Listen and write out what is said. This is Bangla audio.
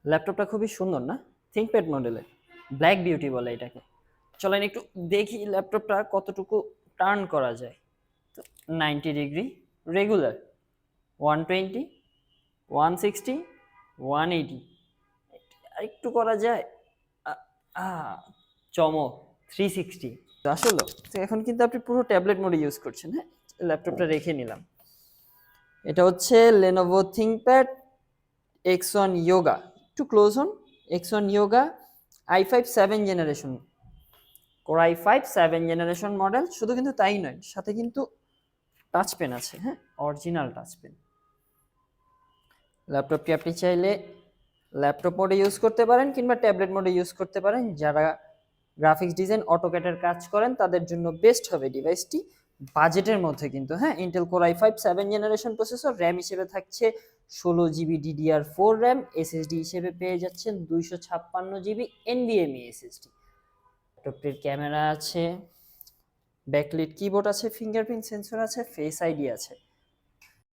ল্যাপটপটা খুবই সুন্দর না? থিংকপ্যাড মডেলের, ব্ল্যাক বিউটি বলে এটাকে। চলেন একটু দেখি ল্যাপটপটা কতটুকু টার্ন করা যায়। তো 90 ডিগ্রি রেগুলার, 120, 160, 180, একটু করা যায়। চমক, 360। আসলে তো এখন কিন্তু আপনি পুরো ট্যাবলেট মোডে ইউজ করছেন। হ্যাঁ, ল্যাপটপটা রেখে নিলাম। এটা হচ্ছে লেনোভো থিংকপ্যাড X1 Yoga, একটু ক্লোজ হন। X1 Yoga i5 7 generation, core i5 7 generation model. শুধু কিন্তু তাই নয়, সাথে কিন্তু টাচ পেন আছে। হ্যাঁ, অরিজিনাল টাচ পেন। ল্যাপটপটি আপনি চাইলে ল্যাপটপ মোডে ইউজ করতে পারেন কিংবা ট্যাবলেট মোডে ইউজ করতে পারেন। যারা গ্রাফিক্স ডিজাইন অটোক্যাডের কাজ করেন তাদের জন্য বেস্ট হবে ডিভাইসটি, বাজেটের মধ্যে কিন্তু। হ্যাঁ, Intel core i5 7 generation processor, RAM হিসেবে থাকছে 16 জিবি DDR4 র্যাম, এসএসডি হিসেবে পেয়ে যাচ্ছেন 256 জিবি NVMe এসএসডি। ল্যাপটপটির ক্যামেরা আছে, ব্যাকলিট কিবোর্ড আছে, ফিঙ্গারপ্রিন্ট সেন্সর আছে, ফেস আইডি আছে।